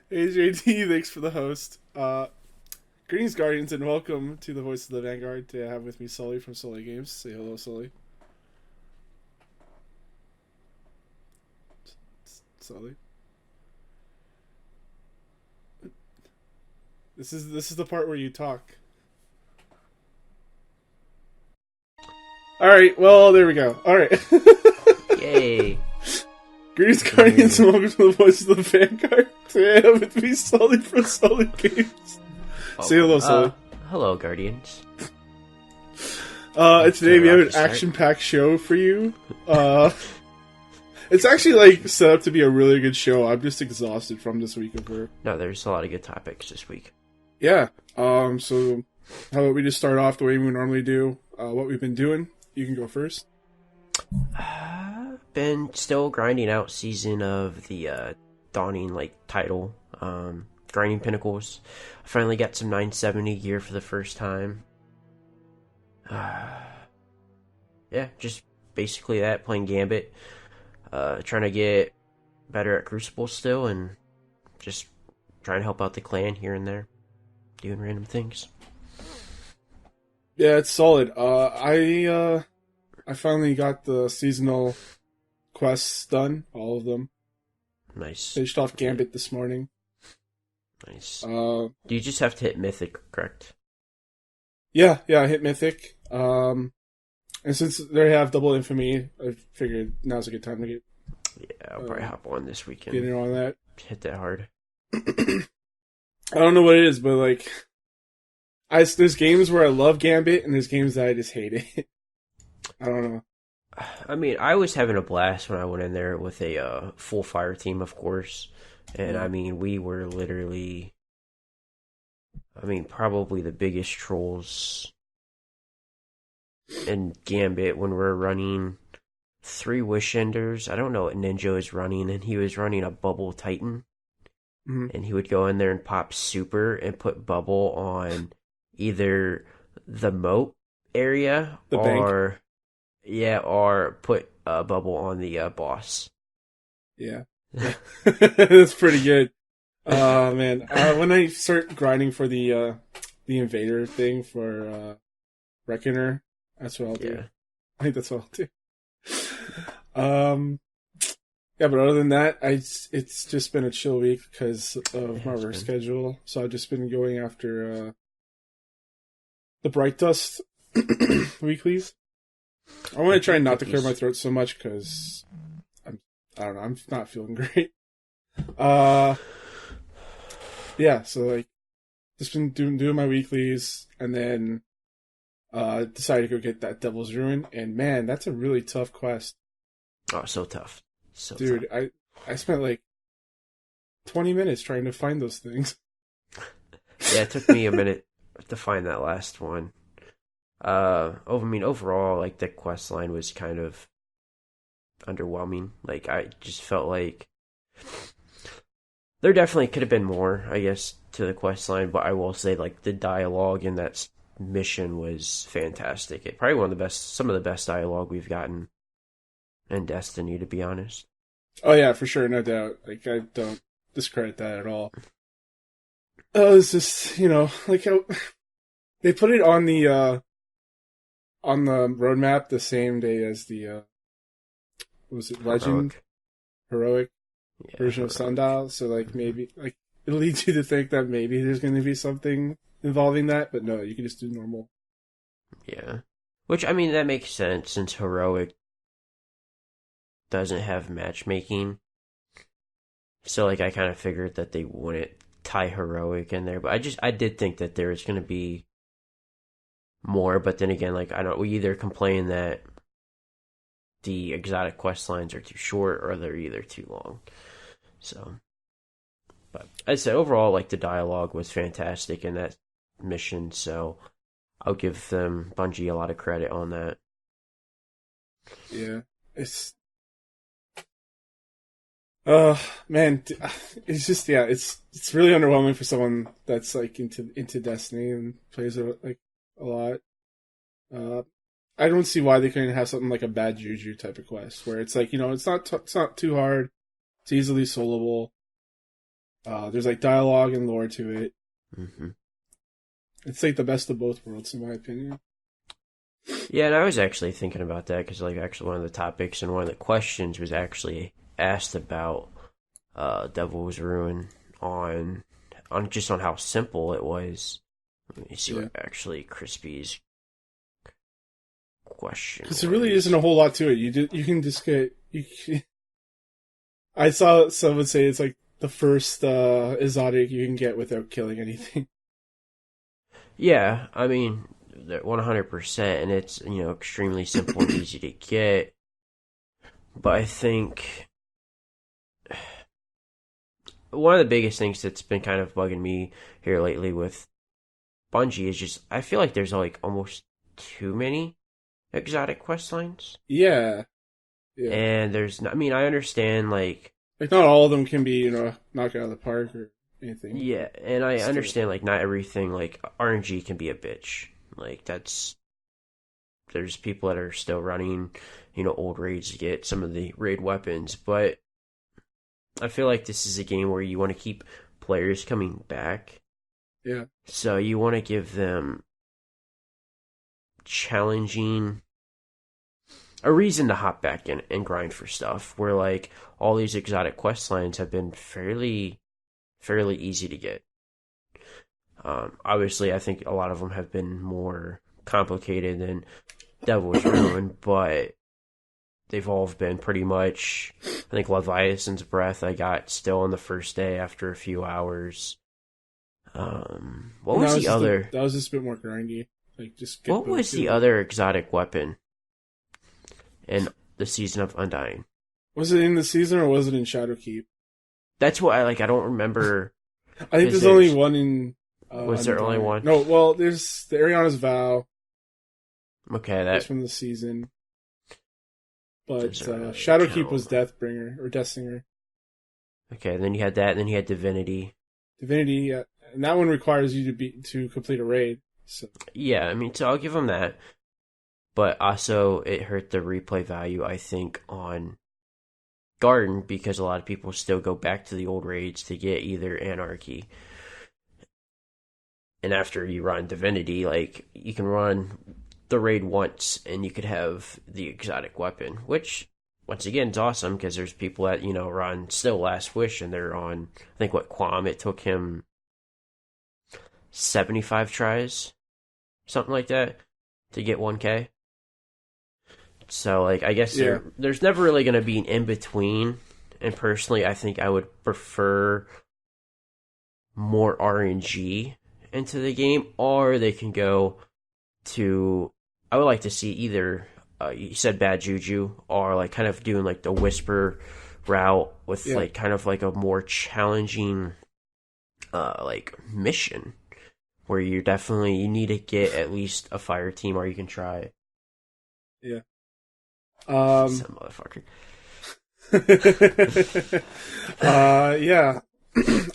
Hey JT, thanks for the host. Greetings, Guardians, and welcome to the Voice of the Vanguard. Today I have with me Sully from Sully Games. Say hello, Sully. Sully. This is the part where you talk. All right. Well, there we go. All right. Yay. Greetings, Guardians, and welcome to the Voice of the Vanguard. Today I have with me Sully from Sully Games. Say hello, Sully. Hello, Guardians. Today we have an action-packed show for you. It's actually set up to be a really good show. I'm just exhausted from this week of work. No, there's a lot of good topics this week. Yeah. So how about we just start off the way we normally do? What we've been doing. You can go first. Been still grinding out season of the Dawning title. Grinding Pinnacles. I finally got some 970 gear for the first time. Yeah, just basically that, playing Gambit. Trying to get better at Crucible still, and just trying to help out the clan here and there. Doing random things. Yeah, it's solid. I finally got the seasonal quests done, all of them. Nice. Finished off Gambit this morning. Nice. Do you just have to hit Mythic, correct? Yeah, I hit Mythic. And since they have double infamy, I figured now's a good time to get. Yeah, I'll probably hop on this weekend. Getting on that. Hit that hard. I don't know what it is, but there's games where I love Gambit, and there's games that I just hate it. I don't know. I mean, I was having a blast when I went in there with a full fire team, of course. And, I mean, we were literally, probably the biggest trolls in Gambit when we're running 3 Wish Enders. I don't know what Ninja is running, and he was running a Bubble Titan. Mm-hmm. And he would go in there and pop Super and put Bubble on either the moat area or put Bubble on the boss. Yeah. That's pretty good. Man. When I start grinding for the invader thing for Reckoner, that's what I'll do. Yeah. I think that's what I'll do. Yeah, but other than that, it's just been a chill week because of my work schedule. So I've just been going after the Bright Dust weeklies. I want to try not to clear my throat so much because I don't know, I'm not feeling great. Yeah, so just been doing my weeklies, and then decided to go get that Devil's Ruin, and man, that's a really tough quest. Oh, so tough. Dude, tough. I spent 20 minutes trying to find those things. Yeah, it took me a minute to find that last one. Overall, the quest line was kind of underwhelming. I just felt like there definitely could have been more, I guess, to the quest line, but I will say the dialogue in that mission was fantastic. It probably some of the best dialogue we've gotten in Destiny, to be honest. Oh yeah, for sure, no doubt. I don't discredit that at all. It's just, how they put it on the roadmap the same day as the was it Legend? Heroic version of Sundial, so maybe it leads you to think that maybe there's going to be something involving that, but no, you can just do normal. Yeah. Which, I mean, that makes sense since Heroic doesn't have matchmaking. So, like, I kind of figured that they wouldn't tie Heroic in there. But I did think that there was going to be more. But then again, like, we either complain that the exotic quest lines are too short or they're either too long. So, but I said overall, like, the dialogue was fantastic in that mission. So, I'll give them, Bungie, a lot of credit on that. Yeah. Man, it's just, yeah, it's really underwhelming for someone that's like into Destiny and plays it like a lot. I don't see why they couldn't have something like a bad juju type of quest where it's like, it's not too hard, it's easily soloable. There's like dialogue and lore to it. Mm-hmm. It's like the best of both worlds, in my opinion. Yeah, and I was actually thinking about that because, like, actually one of the topics and one of the questions was actually asked about Devil's Ruin on just on how simple it was. Let me see what actually Crispy's question was. Because there really isn't a whole lot to it. You can just get. I saw someone say it's like the first exotic you can get without killing anything. Yeah, I mean, 100%, and it's, extremely simple and easy to get. But I think one of the biggest things that's been kind of bugging me here lately with Bungie is just, I feel like there's like almost too many exotic quest lines. Yeah. And there's, I mean, I understand, like not all of them can be, knocked out of the park or anything. Yeah, and I understand, like, not everything, like, RNG can be a bitch. Like, there's people that are still running, old raids to get some of the raid weapons, but I feel like this is a game where you want to keep players coming back. Yeah. So you want to give them a reason to hop back in and grind for stuff, where, like, all these exotic quest lines have been fairly easy to get. Obviously, I think a lot of them have been more complicated than Devil's Ruin, but they've all been pretty much. I think Leviathan's Breath I got still on the first day after a few hours. What was the other? That was just a bit more grindy. Like just. What was the other exotic weapon in the Season of Undying? Was it in the season or was it in Shadowkeep? That's what I don't remember. I think there's only one in. Was there only one? No, well, there's the Ariana's Vow. Okay, that's from the season. But Shadowkeep was Deathbringer or Deathsinger. Okay, then you had that, and then you had Divinity. Divinity, yeah. And that one requires you to complete a raid. So. Yeah, I mean, so I'll give them that. But also, it hurt the replay value, I think, on Garden, because a lot of people still go back to the old raids to get either Anarchy. And after you run Divinity, like, you can run the raid once and you could have the exotic weapon, which, once again, is awesome because there's people that, run still Last Wish and they're on, I think, Quam, it took him 75 tries, something like that, to get 1K. So, like, I guess there's never really going to be an in-between. And personally, I think I would prefer more RNG into the game. Or they can go to... I would like to see either, you said Bad Juju, or, like, kind of doing, like, the Whisper route with, like, kind of, like, a more challenging, like, mission. Where you need to get at least a fire team, or you can try it. Yeah. Some motherfucker. Yeah.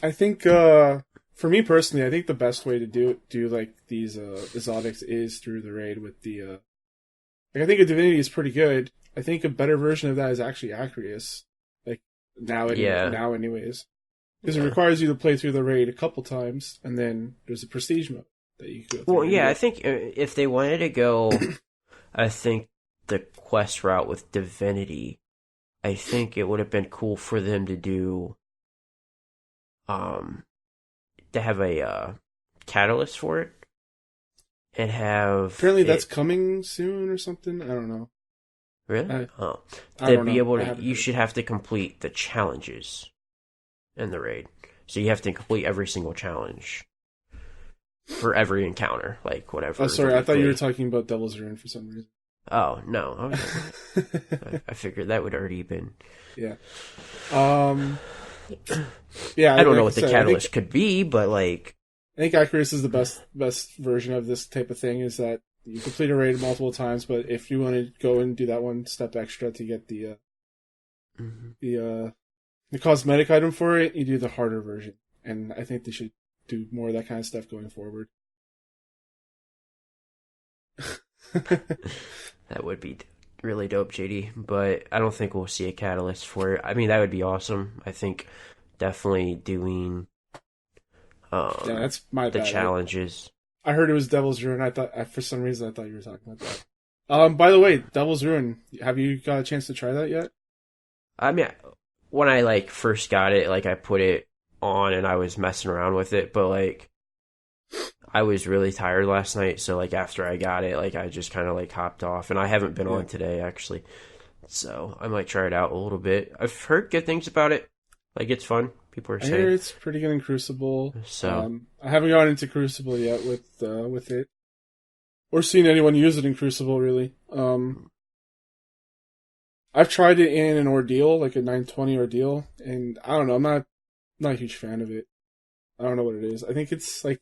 I think for me personally, I think the best way to do like these exotics is through the raid with the like I think a Divinity is pretty good. I think a better version of that is actually Acrius. Like now anyways. Because it requires you to play through the raid a couple times, and then there's a prestige mode that you can go through. Well, yeah, I think if they wanted to go, I think the quest route with Divinity, I think it would have been cool for them to do to have a catalyst for it and have Apparently that's coming soon or something. I don't know. Really? I To don't be know. able to, you should have to complete the challenges in the raid. So you have to complete every single challenge for every encounter, like whatever. Oh, sorry, I thought you were talking about Devil's Ruin for some reason. Oh no, I figured that would already been. Yeah. Yeah. I don't know what the catalyst could be, but like, I think Icarus is the best version of this type of thing. Is that you complete a raid multiple times, but if you want to go and do that one step extra to get the cosmetic item for it, you do the harder version. And I think they should do more of that kind of stuff going forward. That would be really dope, JD. But I don't think we'll see a catalyst for it. I mean, that would be awesome. I think definitely doing yeah, that's my the bad. challenges. I heard it was Devil's Ruin. I thought, for some reason, I thought you were talking about that. By the way, Devil's Ruin. Have you got a chance to try that yet? I mean, when I like first got it, like I put it on and I was messing around with it, but like I was really tired last night, so like after I got it, like I just kind of like hopped off, and I haven't been on today actually, so I might try it out a little bit. I've heard good things about it. Like it's fun. People are saying I hear it's pretty good in Crucible. So I haven't gone into Crucible yet with it, or seen anyone use it in Crucible really. I've tried it in an ordeal, like a 920 ordeal, and I don't know. I'm not a huge fan of it. I don't know what it is. I think it's like,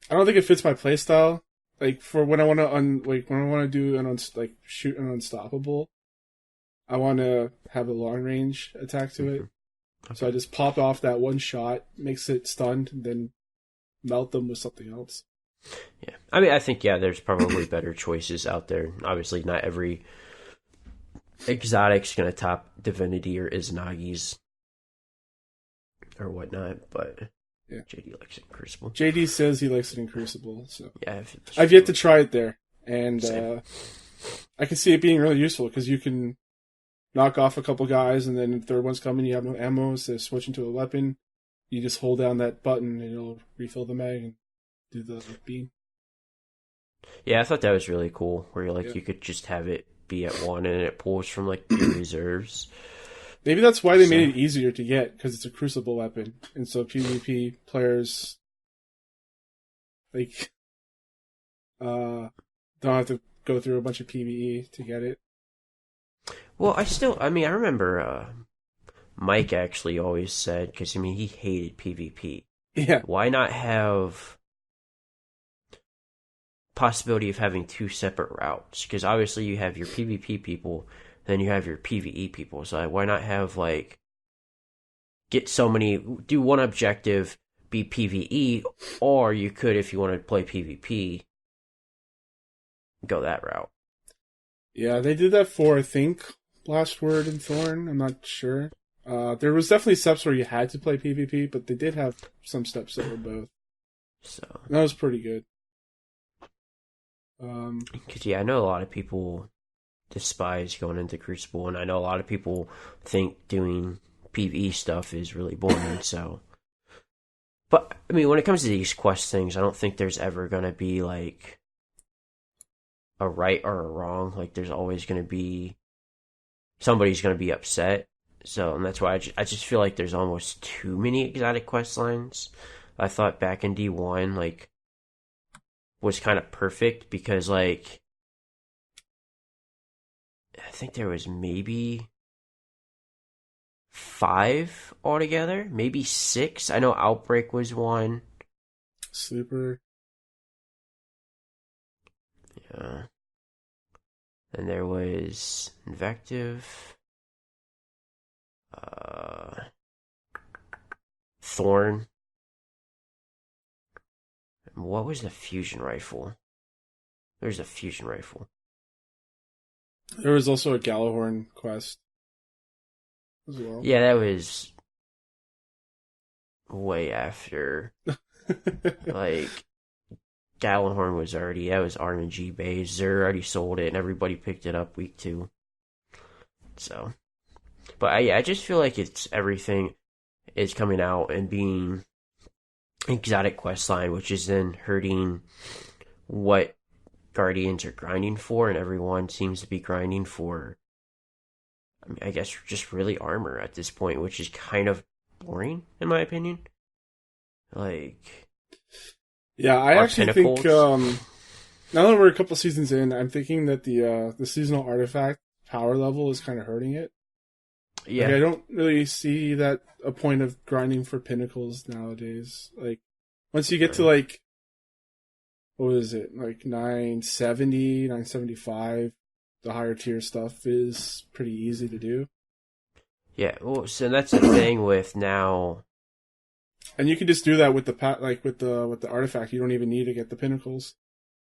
I don't think it fits my playstyle. Like for when I want to do shoot an unstoppable, I want to have a long range attack to it. Okay. So I just pop off that one shot, makes it stunned, and then melt them with something else. Yeah, I mean, I think there's probably better choices out there. Obviously, not every exotic's gonna top Divinity or Izanagi's or whatnot, but yeah. JD likes it in Crucible. JD says he likes it in Crucible, so yeah, I've yet to try it there, and I can see it being really useful because you can knock off a couple guys, and then if third one's coming, you have no ammo, so switch into a weapon. You just hold down that button, and it'll refill the mag and do the beam. Yeah, I thought that was really cool, where you could just have it be at one, and it pulls from like your reserves. Maybe that's why they made it easier to get, because it's a Crucible weapon, and so PvP players don't have to go through a bunch of PvE to get it. Well, I remember Mike actually always said, because he hated PvP. Yeah. Why not have possibility of having two separate routes? Because obviously you have your PvP people, then you have your PvE people. So why not have do one objective be PvE, or you could, if you want to play PvP, go that route. Yeah, they did that for, I think, Last Word and Thorn. I'm not sure. There was definitely steps where you had to play PvP, but they did have some steps that were both. So that was pretty good. Because I know a lot of people despise going into Crucible, and I know a lot of people think doing PvE stuff is really boring. So, but I mean, when it comes to these quest things, I don't think there's ever gonna be like a right or a wrong. Like, there's always gonna be somebody's gonna be upset. So, and that's why I just feel like there's almost too many exotic quest lines. I thought back in D1, was kind of perfect because, I think there was maybe 5 altogether, maybe 6. I know Outbreak was one. Sleeper. Yeah. And there was Invective. Thorn. And what was the fusion rifle? There's a fusion rifle. There was also a Galahorn quest as well. Yeah, that was way after. Galahorn was that was RNG based. Zer already sold it, and everybody picked it up week 2. So, but I just feel like it's everything. is coming out and being exotic quest line, which is then hurting what Guardians are grinding for, and everyone seems to be grinding for, I mean, I guess just really armor at this point, which is kind of boring in my opinion. Like, yeah, I actually think now that we're a couple seasons in, I'm thinking that the seasonal artifact power level is kind of hurting it. Yeah, like, I don't really see that a point of grinding for pinnacles nowadays. Like, once you get to like, what is it, like 970, 975, the higher tier stuff is pretty easy to do. Yeah, well, so that's the thing with now. And you can just do that with the artifact. You don't even need to get the pinnacles.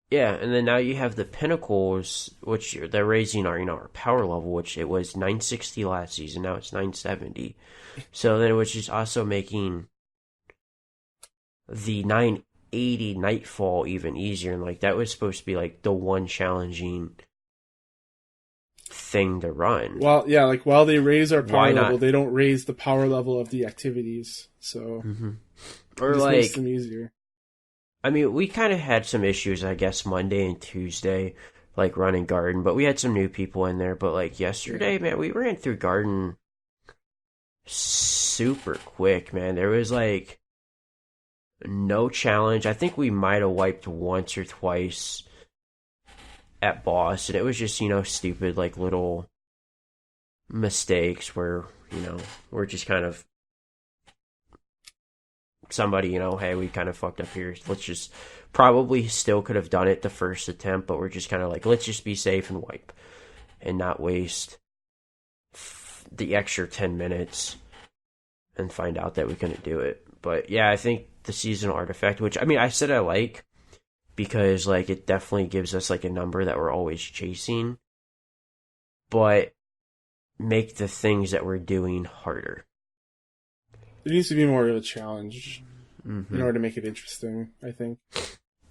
Yeah, and then now you have the pinnacles, which they're raising our, our power level, which it was 960 last season, now it's 970. So then it was just also making the 980 Nightfall even easier, and like that was supposed to be like the one challenging thing to run. Well, yeah, like while they raise our power level, they don't raise the power level of the activities, so or it just like makes them easier. I mean, we kind of had some issues, I guess, Monday and Tuesday, like running Garden, but we had some new people in there. But like yesterday, man, we ran through Garden super quick, man. There was like no challenge. I think we might have wiped once or twice at boss, and it was just, stupid, like little mistakes where, we're just kind of somebody, hey, we kind of fucked up here. Let's just probably still could have done it the first attempt, but we're just kind of like, let's just be safe and wipe and not waste the extra 10 minutes and find out that we couldn't do it. But yeah, I think the seasonal artifact, which I mean, I said I like because like it definitely gives us like a number that we're always chasing, but make the things that we're doing harder. It needs to be more of a challenge in order to make it interesting, I think.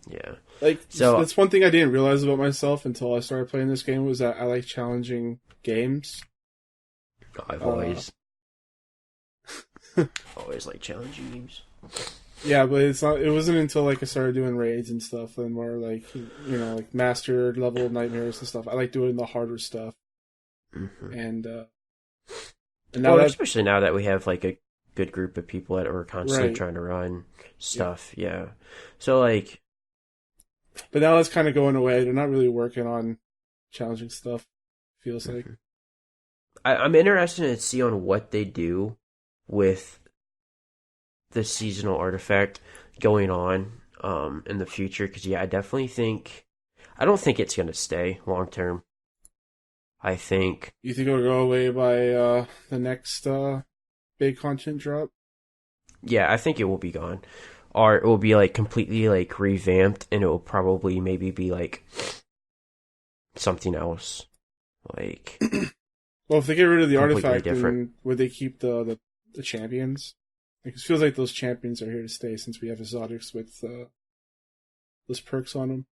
Yeah. Like, so that's one thing I didn't realize about myself until I started playing this game, was that I like challenging games. I've always liked challenging games. Yeah, but it wasn't until like I started doing raids and stuff and more like, like master level nightmares and stuff. I like doing the harder stuff. And now especially now that we have like a good group of people that are constantly trying to run stuff. Yeah. So like, but now that's kind of going away. They're not really working on challenging stuff, feels like. I'm interested to see on what they do with the seasonal artifact going on in the future, because I definitely think, I don't think it's going to stay long term. I think... You think it'll go away by the next big content drop? Yeah, I think it will be gone. Or it will be like completely like revamped, and it will probably maybe be like something else. Like... Well, if they get rid of the artifact, then would they keep the champions? Like, it feels like those champions are here to stay since we have exotics with those perks on them.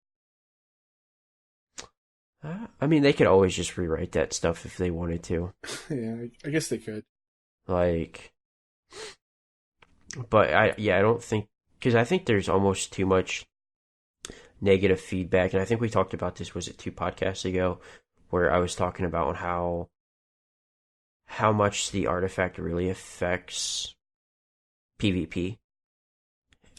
I mean, they could always just rewrite that stuff if they wanted to. Yeah, I guess they could. Like, but I don't think, because I think there's almost too much negative feedback, and I think we talked about this, was it 2 podcasts ago, where I was talking about how much the artifact really affects PvP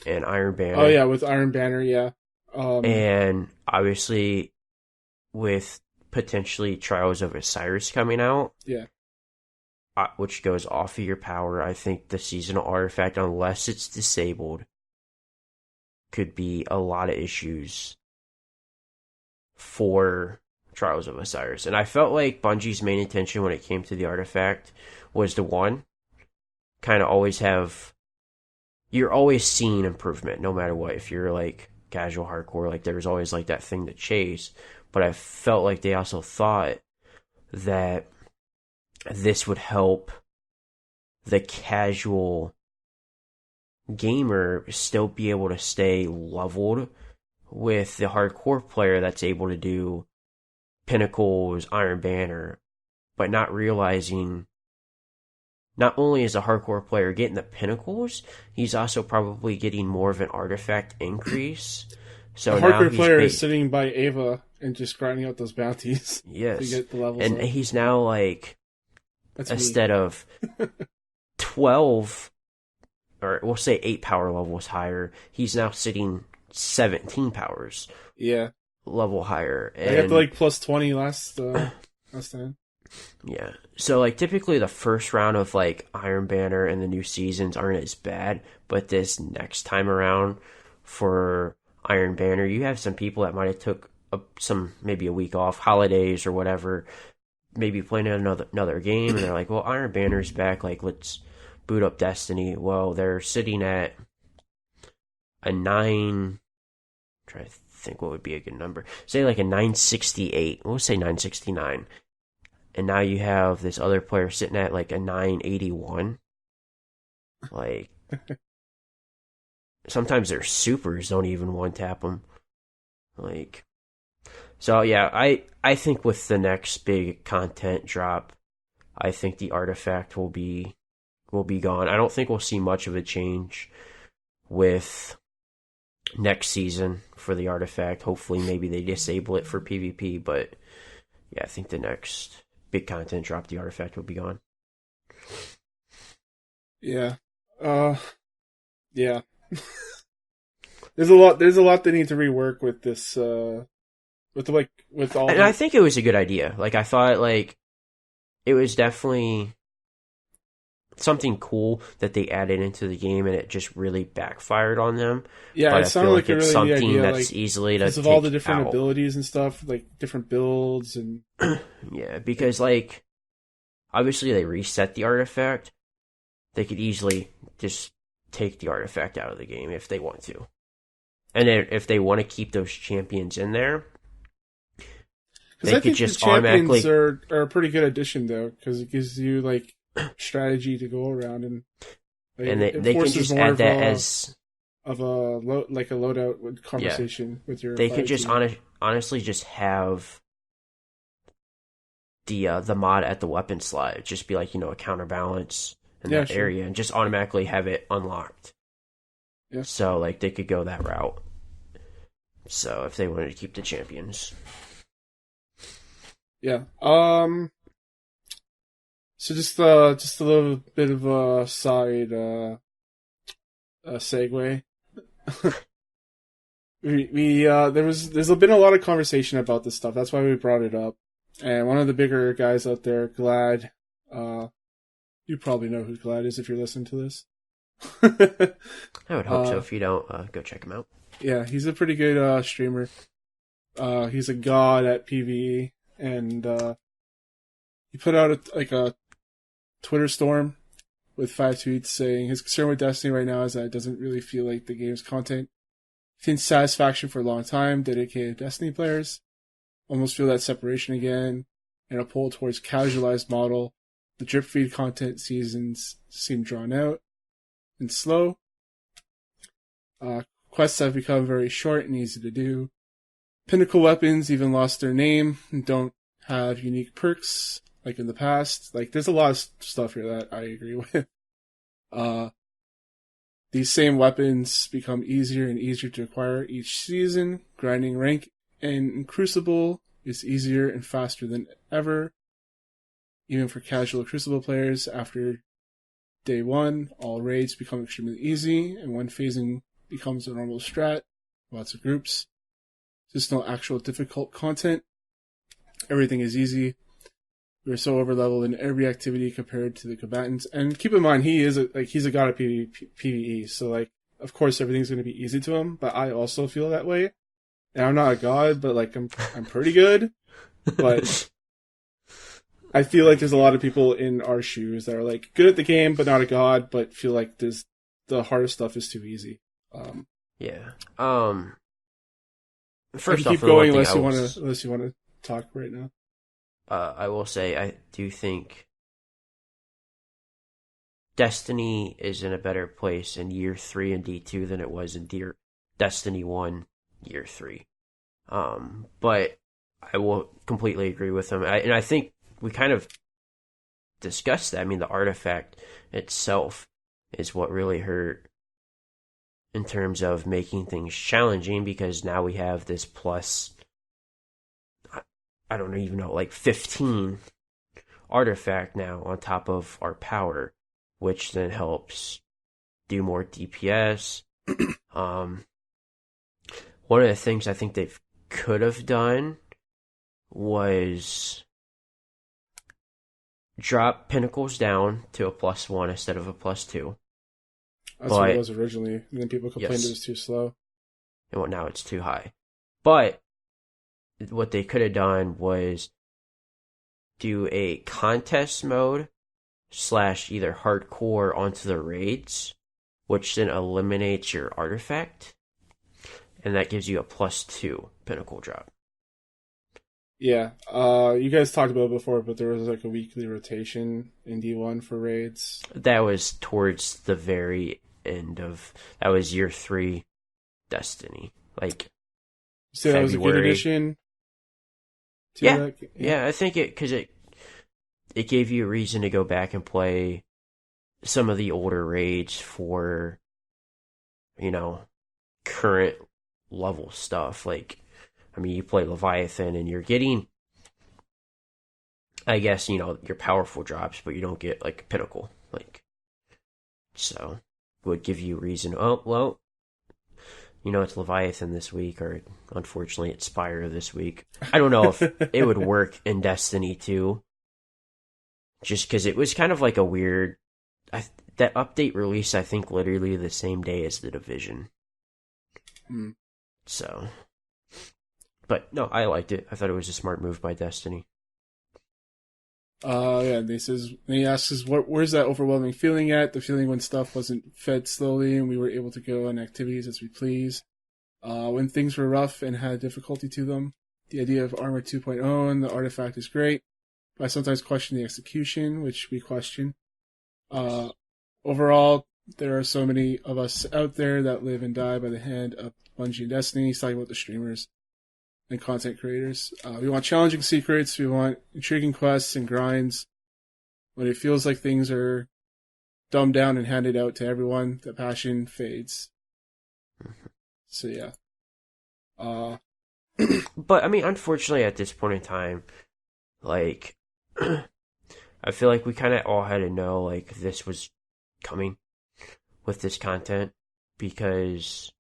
and Iron Banner. Oh yeah, with Iron Banner, yeah. And obviously with potentially Trials of Osiris coming out, yeah, which goes off of your power, I think the seasonal artifact, unless it's disabled, could be a lot of issues for Trials of Osiris. And I felt like Bungie's main intention when it came to the artifact was to, one, kind of always have, you're always seeing improvement no matter what. If you're like casual hardcore, like there's always like that thing to chase. But I felt like they also thought that this would help the casual gamer still be able to stay leveled with the hardcore player that's able to do Pinnacles, Iron Banner, but not realizing not only is a hardcore player getting the pinnacles, he's also probably getting more of an artifact increase. So a now hardcore he's player is sitting by Ava and just grinding out those bounties yes, to get the levels and up. he's now like That's instead of 12, or we'll say 8 power levels higher, he's now sitting 17 powers. Yeah. Level higher. And I got to like plus 20 last time. Yeah. So like typically the first round of like Iron Banner and the new seasons aren't as bad, but this next time around for Iron Banner, you have some people that might have took maybe a week off, holidays or whatever, maybe playing another game, and they're like, well, Iron Banner's back, like let's boot up Destiny. Well, they're sitting at a 9. Try to think what would be a good number. Say like a 968. We'll say 969. And now you have this other player sitting at like a 981. Like, sometimes their supers don't even one tap them. Like, so yeah, I think with the next big content drop, I think the artifact will be gone. I don't think we'll see much of a change with next season for the artifact. Hopefully, maybe they disable it for PvP, but yeah, I think the next big content drop, the artifact will be gone. Yeah. Yeah. There's a lot they need to rework with this with all. And I think it was a good idea. Like, I thought like it was definitely something cool that they added into the game, and it just really backfired on them. Yeah, but it sounded like a really something good idea, that's like, easily to because of take all the different out. abilities and stuff, like different builds and Yeah, because like obviously they reset the artifact. They could easily just take the artifact out of the game if they want to. And then if they want to keep those champions in there, they could just the champions automatically are a pretty good addition though, because it gives you like strategy to go around and like, and they can just add that as of a loadout with conversation with your. They could just honestly just have the mod at the weapon slot. It'd just be like, a counterbalance in that area, and just automatically have it unlocked. Yeah. So like they could go that route. So if they wanted to keep the champions. Yeah. So just a little bit of a side segue. There's been a lot of conversation about this stuff. That's why we brought it up. And one of the bigger guys out there, Glad, you probably know who Glad is if you're listening to this. I would hope so. If you don't, go check him out. Yeah, he's a pretty good streamer. He's a god at PvE, and he put out a Twitter storm with 5 tweets saying his concern with Destiny right now is that it doesn't really feel like the game's content since satisfaction for a long time. Dedicated Destiny players almost feel that separation again, and a pull towards casualized model. The drip feed content seasons seem drawn out and slow. Quests have become very short and easy to do. Pinnacle weapons even lost their name and don't have unique perks like in the past. Like, there's a lot of stuff here that I agree with. These same weapons become easier and easier to acquire each season. Grinding rank in Crucible is easier and faster than ever. Even for casual Crucible players, after day 1, all raids become extremely easy, and when phasing becomes a normal strat, lots of groups. There's no actual difficult content. Everything is easy. We're so overleveled in every activity compared to the combatants. And keep in mind, he's a god at PvE, so like, of course everything's going to be easy to him, but I also feel that way. And I'm not a god, but like, I'm pretty good. But I feel like there's a lot of people in our shoes that are like good at the game, but not a god, but feel like the hardest stuff is too easy. Yeah. First off, keep going unless you want to talk right now. I will say I do think Destiny is in a better place in year 3 and D2 than it was in Destiny 1 year 3. But I will completely agree with him. And I think we kind of discussed that. I mean, the artifact itself is what really hurt in terms of making things challenging, because now we have this plus, I don't even know, like 15 artifact now on top of our power, which then helps do more DPS. One of the things I think they could have done was drop pinnacles down to a +1 instead of a +2. That's what it was originally, and then people complained it was too slow. And well, now it's too high. But what they could have done was do a contest mode / either hardcore onto the raids, which then eliminates your artifact, and that gives you a +2 pinnacle drop. Yeah, you guys talked about it before, but there was like a weekly rotation in D1 for raids. That was towards the very end of, that was year 3 Destiny, like so that was a good addition. Yeah, I think because it gave you a reason to go back and play some of the older raids for, current level stuff. Like, I mean, you play Leviathan and you're getting, I guess, your powerful drops, but you don't get like Pinnacle. Like, so it would give you a reason. Oh, well, it's Leviathan this week, or unfortunately it's Spire this week. I don't know if it would work in Destiny 2. Just because it was kind of like a weird, that update released, I think, literally the same day as the Division. So, but no, I liked it. I thought it was a smart move by Destiny. Yeah, and he asks us, where's that overwhelming feeling at? The feeling when stuff wasn't fed slowly and we were able to go on activities as we please. When things were rough and had difficulty to them. The idea of Armor 2.0 and the artifact is great. I sometimes question the execution, which we question. Overall, there are so many of us out there that live and die by the hand of Bungie and Destiny. He's talking about the streamers and content creators. We want challenging secrets. We want intriguing quests and grinds. When it feels like things are dumbed down and handed out to everyone, the passion fades. So, yeah. But, I mean, unfortunately, at this point in time, like, I feel like we kind of all had to know, like, this was coming with this content, because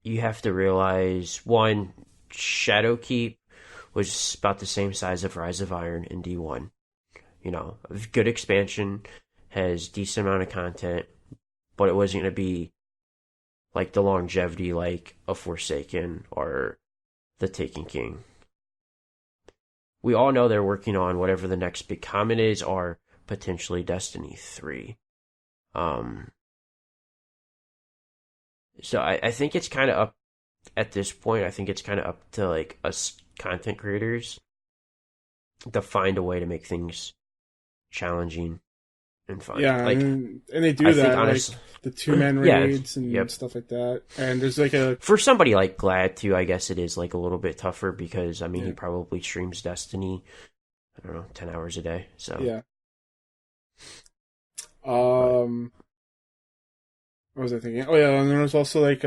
you have to realize, one, Shadowkeep was about the same size of Rise of Iron in D1. Good expansion, has decent amount of content, but it wasn't going to be like the longevity like a Forsaken or the Taken King. We all know they're working on whatever the next big comment is, or potentially Destiny 3. So I think it's kind of up, at this point, I think it's kind of up to like us content creators to find a way to make things challenging and fun. Yeah, like, and they do that, honestly, like the 2-man raids and stuff like that. And there's like for somebody like Glad too, I guess it is like a little bit tougher, because I mean he probably streams Destiny, I don't know, 10 hours a day. So yeah. What was I thinking? Oh yeah, and there was also like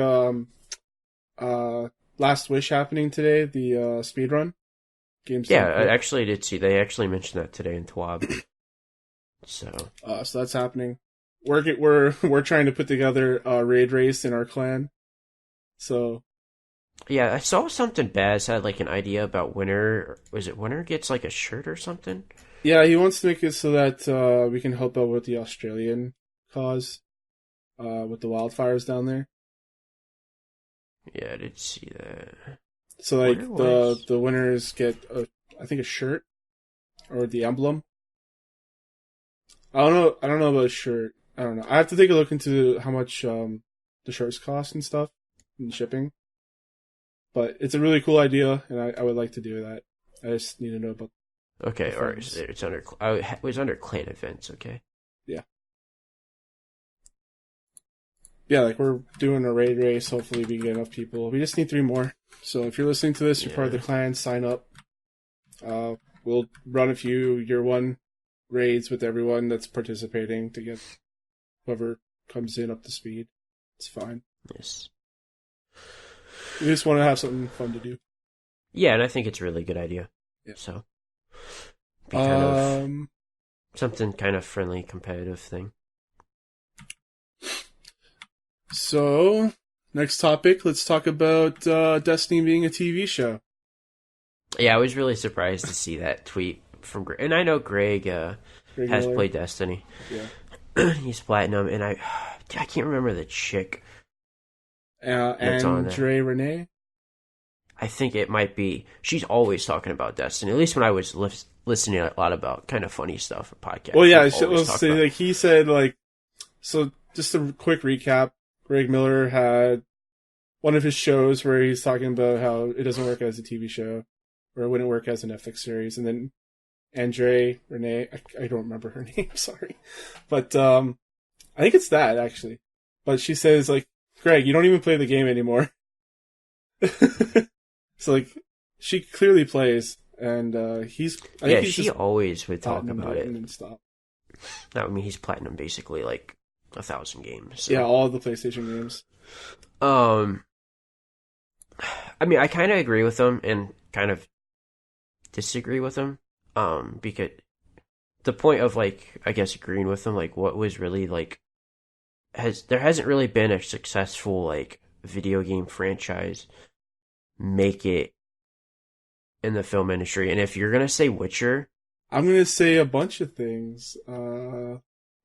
Last Wish happening today, the speedrun games. Yeah, I actually did see. They actually mentioned that today in TWAB. So that's happening. We're trying to put together a raid race in our clan. So yeah, I saw something Baz had like an idea about Winter. Was it Winter gets like a shirt or something? Yeah, he wants to make it so that we can help out with the Australian cause, with the wildfires down there. Yeah, I did see that. So like the winners get I think a shirt or the emblem. I don't know about a shirt. I don't know. I have to take a look into how much the shirts cost and stuff and shipping. But it's a really cool idea, and I would like to do that. I just need to know about. Okay, all right. It's under. It was under clan events. Okay. Yeah. Yeah, like we're doing a raid race. Hopefully, we get enough people. We just need 3 more. So if you're listening to this, you're part of the clan. Sign up. We'll run a few year 1 raids with everyone that's participating to get whoever comes in up to speed. It's fine. Yes. We just want to have something fun to do. Yeah, and I think it's a really good idea. Yeah. So, be kind of something kind of friendly, competitive thing. So, next topic, let's talk about Destiny being a TV show. Yeah, I was really surprised to see that tweet from Greg. And I know Greg has Miller. played Destiny. Yeah. He's platinum, and I can't remember the chick. Andre Renee? I think it might be. She's always talking about Destiny. At least when I was listening a lot about kind of funny stuff or podcasts. Well, yeah, he said, like, so just a quick recap. Greg Miller had one of his shows where he's talking about how it doesn't work as a TV show, or it wouldn't work as an Netflix series. And then Andre Renee, I don't remember her name, sorry. But I think it's that, actually. But she says, like, Greg, you don't even play the game anymore. So, like, she clearly plays, and he's she always would talk about it. And stop. I mean, he's platinum basically like 1,000 games. So. Yeah, all the PlayStation games. I mean, I kind of agree with him and kind of disagree with him. Because the point of, like, I guess agreeing with him, like, what was really like there hasn't really been a successful, like, video game franchise make it in the film industry. And if you're gonna say Witcher, I'm gonna say a bunch of things.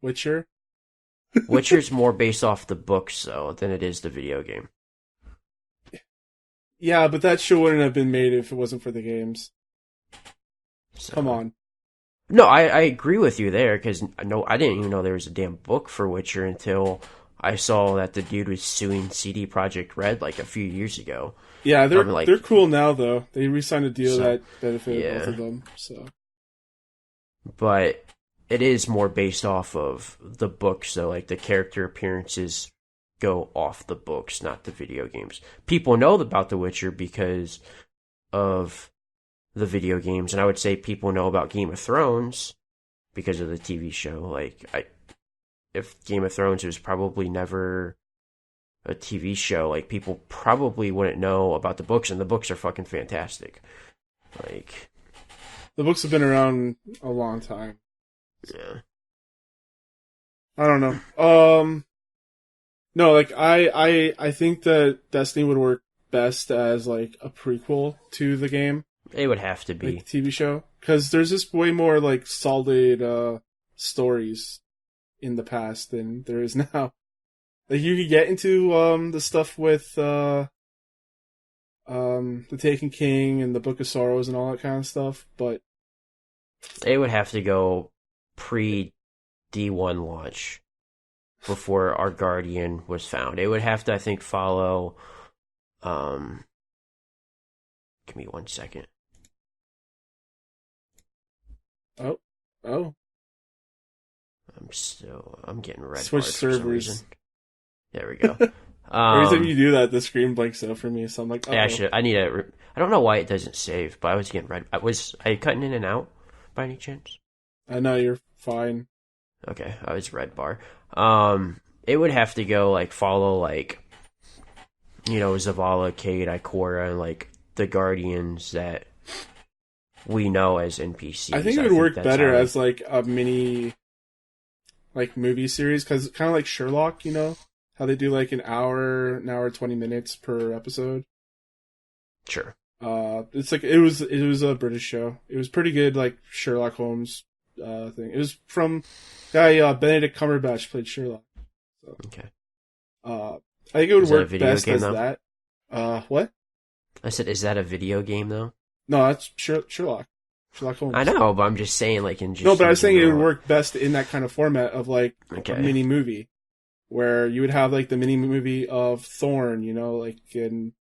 Witcher. Witcher's more based off the books, though, than it is the video game. Yeah, but that show wouldn't have been made if it wasn't for the games. So, come on. No, I agree with you there, because I didn't even know there was a damn book for Witcher until I saw that the dude was suing CD Projekt Red like a few years ago. Yeah, they're cool now, though. They re-signed a deal that benefited both of them. So, but it is more based off of the books, so, like, the character appearances go off the books, not the video games. People know about The Witcher because of the video games, and I would say people know about Game of Thrones because of the TV show. Like, if Game of Thrones was probably never a TV show, like, people probably wouldn't know about the books, and the books are fucking fantastic. Like, the books have been around a long time. Yeah. I don't know. No, like, I think that Destiny would work best as, like, a prequel to the game. It would have to be. Like, TV show. Because there's just way more, like, solid stories in the past than there is now. Like, you could get into the stuff with The Taken King and the Book of Sorrows and all that kind of stuff, but it would have to go pre-D1 launch before our Guardian was found. It would have to, I think, follow... give me 1 second. Oh. I'm getting red. Switch servers. There we go. Every time you do that, the screen blanks out for me, so I'm like, yeah, I need a... I don't know why it doesn't save, but I was getting red. Are you cutting in and out by any chance? No, you're fine. Okay, I was red bar. It would have to go, like, follow, like, you know, Zavala, Cade, Ikora, and, like, the Guardians that we know as NPCs. I think it would work better as, like, a mini, like, movie series, because kind of like Sherlock, you know? How they do, like, an hour 20 minutes per episode. Sure. It's like, it was a British show. It was pretty good, like, Sherlock Holmes thing. It was from guy Benedict Cumberbatch played Sherlock. So, okay. I think it would work best as though? that. What? I said, is that a video game, though? No, that's Sherlock. Sherlock Holmes. I know, but I'm just saying, like, in just... No, but I was saying it would work best in that kind of format of, like, a mini movie. Where you would have, like, the mini movie of Thorn, you know, like, in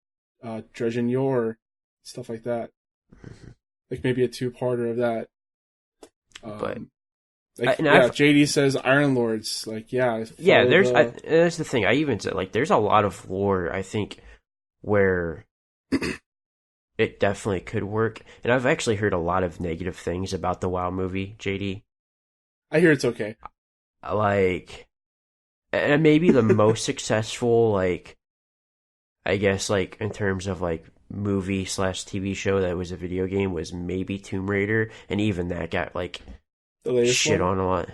Dredge and Yor, stuff like that. Mm-hmm. Like, maybe a two-parter of that. But... like, JD says Iron Lords, like, yeah. Yeah, that's the thing. I even said, like, there's a lot of lore, I think, where it definitely could work. And I've actually heard a lot of negative things about the WoW movie, JD. I hear it's okay. Like, and maybe the most successful, like, I guess, like, in terms of, like, movie slash TV show that was a video game was maybe Tomb Raider, and even that got, like, The latest shit one? on a lot.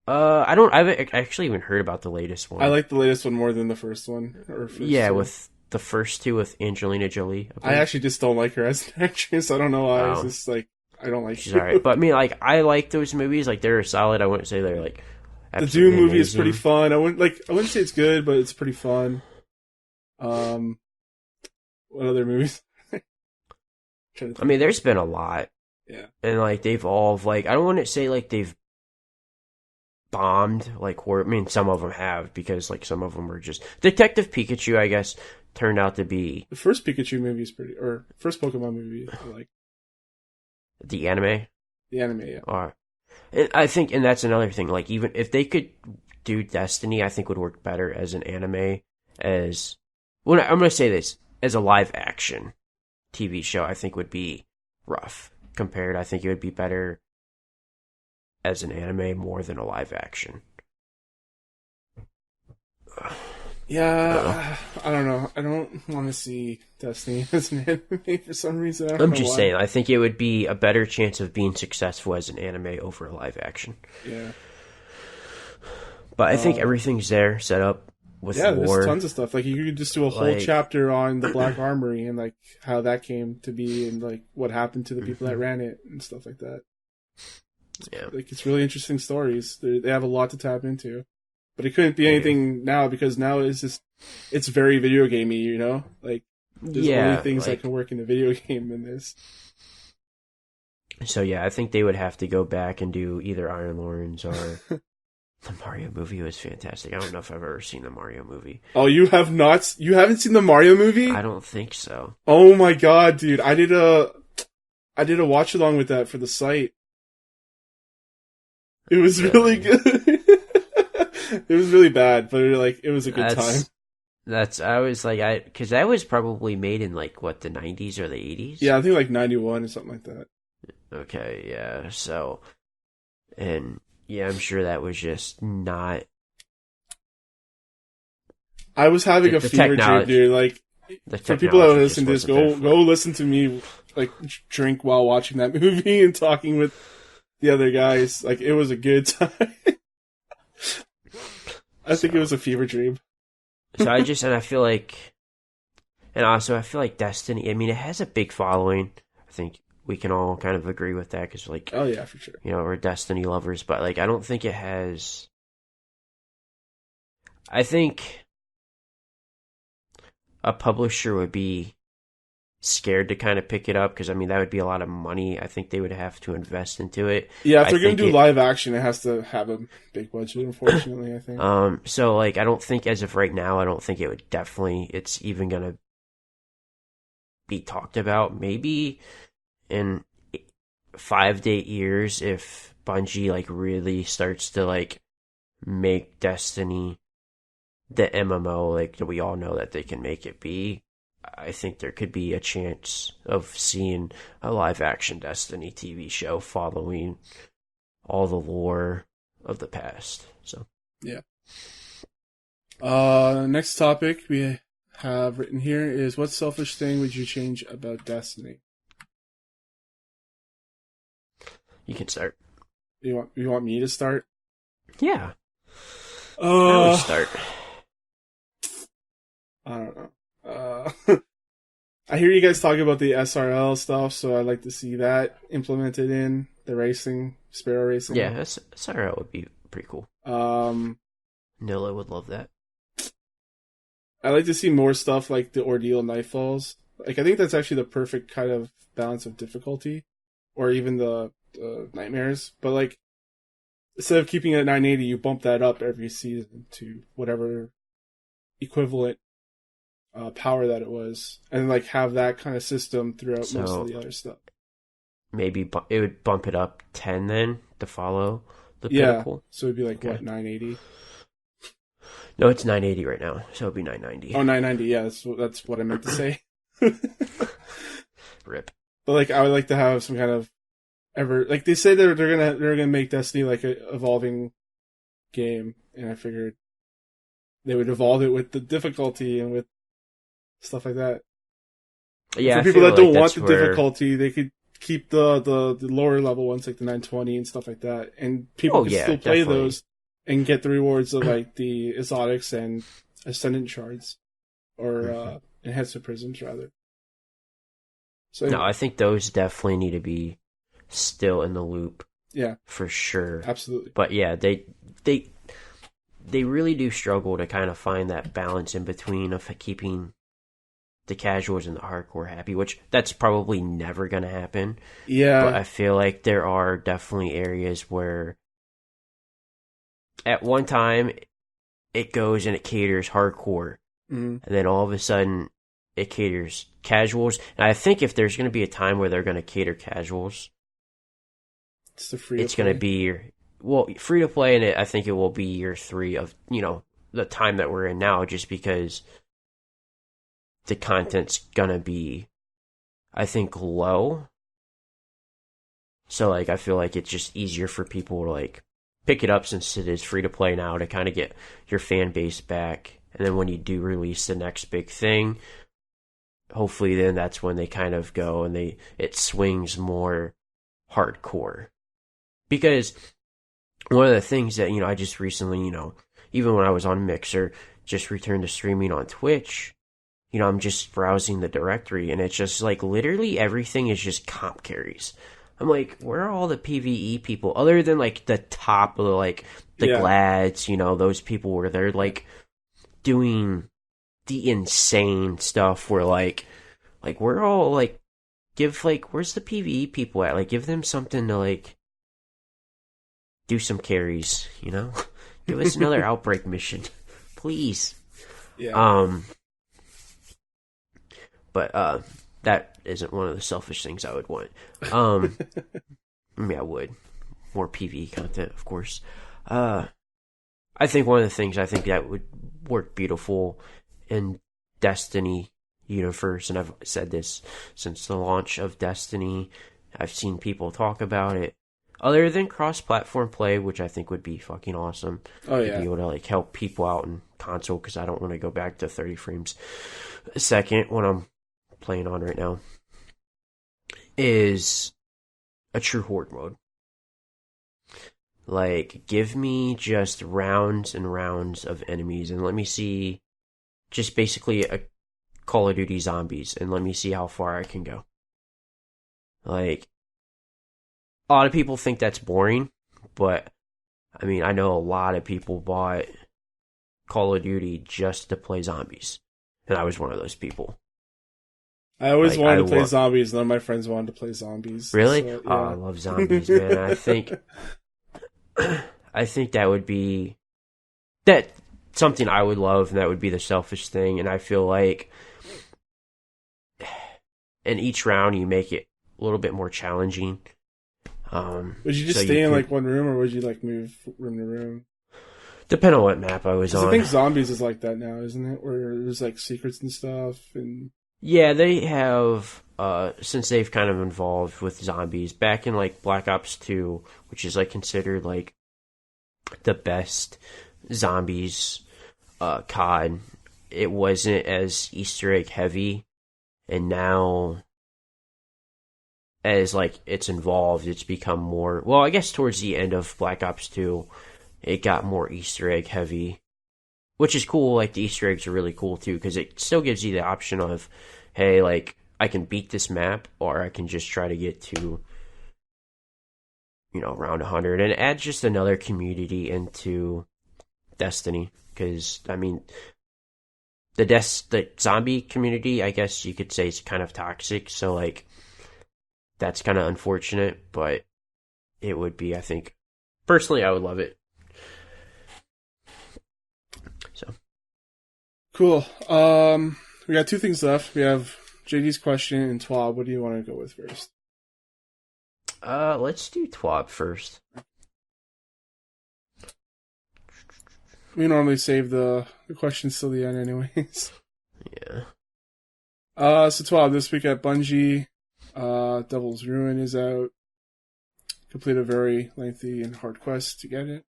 I haven't actually even heard about the latest one. I like the latest one more than the first one. Yeah, with the first two with Angelina Jolie. I actually just don't like her as an actress. I don't know why. It's just like, I don't like she's her. alright. But I mean, like, I like those movies. Like, they're solid. I wouldn't say they're, like, The Doom movie amazing. is pretty fun. I wouldn't say it's good, but it's pretty fun. What other movies? I mean, there's been a lot. Yeah. And, like, they've all, like, I don't want to say, like, they've bombed, like, horror. I mean, some of them have, because, like, some of them are just... Detective Pikachu, I guess, turned out to be... The first Pikachu movie is pretty... Or, first Pokemon movie, I like. The anime? The anime, yeah. And I think, and that's another thing, like, even if they could do Destiny, I think would work better as an anime, as... Well, I'm going to say this, as a live-action TV show, I think would be rough compared. I think it would be better as an anime more than a live-action. Yeah, I don't know. I don't want to see Destiny as an anime for some reason. I'm just saying, I think it would be a better chance of being successful as an anime over a live-action. Yeah. But I think everything's there, set up. With lore. There's tons of stuff. Like, you could just do a whole chapter on the Black Armory and, like, how that came to be and, like, what happened to the people that ran it and stuff like that. Yeah. Like, it's really interesting stories. They have a lot to tap into. But it couldn't be anything now, because now it's very video gamey, you know? Like, there's only things that can work in a video game in this. So, yeah, I think they would have to go back and do either Iron Lords or... The Mario movie was fantastic. I don't know if I've ever seen the Mario movie. Oh, you have not? You haven't seen the Mario movie? I don't think so. Oh my god, dude! I did a watch along with that for the site. It was really good. It was really bad, but it was a good time. I was like, because that was probably made in like what, the 90s or the 80s? Yeah, I think like 91 or something like that. Okay, yeah. So, and. Yeah, I'm sure that was just not... I was having a fever dream, dude. Like, for people that listen to this, go listen to me, like, drink while watching that movie and talking with the other guys. Like, it was a good time. I think it was a fever dream. So I feel like... And also, I feel like Destiny, I mean, it has a big following. I think... We can all kind of agree with that because, like, oh yeah, for sure. You know, we're Destiny lovers, but like, I don't think it has. I think a publisher would be scared to kind of pick it up because, I mean, that would be a lot of money. I think they would have to invest into it. Yeah, if they're going to do live action, it has to have a big budget. Unfortunately, I think. So like, I don't think as of right now, I don't think it would definitely. It's even going to be talked about. Maybe. In 5 to 8 years, if Bungie like really starts to like make Destiny the MMO like we all know that they can make it be, I think there could be a chance of seeing a live action Destiny TV show following all the lore of the past. So yeah. Next topic we have written here is, what selfish thing would you change about Destiny? You can start. You want me to start? Yeah. I would start. I don't know. I hear you guys talking about the SRL stuff, so I'd like to see that implemented in the racing, Sparrow racing. Yeah, SRL would be pretty cool. Nilla would love that. I'd like to see more stuff like the Ordeal Nightfalls. Like, I think that's actually the perfect kind of balance of difficulty, or even the Nightmares, but like, instead of keeping it at 980, you bump that up every season to whatever equivalent power that it was, and like have that kind of system throughout most of the other stuff. Maybe it would bump it up 10 then to follow the pinnacle. So it'd be like, what, 980? No, it's 980 right now, so it'd be 990. Oh, 990, yeah, that's what I meant to say. Rip. But like, I would like to have some kind of ever like they say they're gonna make Destiny like a evolving game, and I figured they would evolve it with the difficulty and with stuff like that. Yeah, For people that don't want the difficulty, they could keep the lower level ones like the 920 and stuff like that, and people can still play those and get the rewards of like the exotics and ascendant shards or enhancer prisms rather. So no, I think those definitely need to be still in the loop. Yeah, for sure, absolutely. But yeah, they really do struggle to kind of find that balance in between of keeping the casuals and the hardcore happy, which that's probably never going to happen. Yeah. But I feel like there are definitely areas where at one time it goes and it caters hardcore. Mm-hmm. And then all of a sudden it caters casuals. And I think if there's going to be a time where they're going to cater casuals, it's going to be free to play, and I think it will be year 3 of, the time that we're in now, just because the content's gonna be, I think, low. So, like, I feel like it's just easier for people to, like, pick it up since it is free to play now to kind of get your fan base back. And then when you do release the next big thing, hopefully then that's when they kind of go and it swings more hardcore. Because one of the things that, I just recently, even when I was on Mixer, just returned to streaming on Twitch, I'm just browsing the directory, and it's just like literally everything is just comp carries. I'm like, where are all the PvE people other than like the top of the Glads, those people where they're like doing the insane stuff where like we're all like, where's the PvE people at? Like, give them something to like do some carries, give us another outbreak mission, please. Yeah. But that isn't one of the selfish things I would want. I mean, I would. More PvE content, of course. I think one of the things I think that would work beautiful in Destiny universe, and I've said this since the launch of Destiny, I've seen people talk about it, other than cross-platform play, which I think would be fucking awesome. Oh, yeah. To be able to like help people out in console, because I don't want to go back to 30 frames a second when I'm playing on right now, is a true horde mode. Like, give me just rounds and rounds of enemies, and let me see just basically a Call of Duty Zombies, and let me see how far I can go. Like, a lot of people think that's boring, but I mean, I know a lot of people bought Call of Duty just to play zombies, and I was one of those people. I always wanted to play zombies. None of my friends wanted to play zombies. Really? So, yeah. Oh, I love zombies, man. I think that would be something I would love, and that would be the selfish thing. And I feel like in each round you make it a little bit more challenging. Would you just stay in like one room, or would you like move room to room? Depending on what map I was on. I think zombies is like that now, isn't it? Where there's like secrets and stuff, and yeah, they have, since they've kind of involved with zombies, back in like Black Ops 2, which is like considered like the best zombies COD, it wasn't as Easter egg heavy, and now as like it's involved, it's become more, well, I guess towards the end of Black Ops 2, it got more Easter egg heavy, which is cool. Like, the Easter eggs are really cool too, because it still gives you the option of, hey, like, I can beat this map, or I can just try to get to, around 100, and it adds just another community into Destiny. Because I mean, the zombie community, I guess you could say, is kind of toxic. So like, that's kind of unfortunate, but it would be, I think, personally, I would love it. So cool. We got 2 things left. We have JD's question and TWAB. What do you want to go with first? Let's do TWAB first. We normally save the questions till the end anyways. Yeah. So TWAB, this week at Bungie, Devil's Ruin is out. complete a very lengthy and hard quest to get it.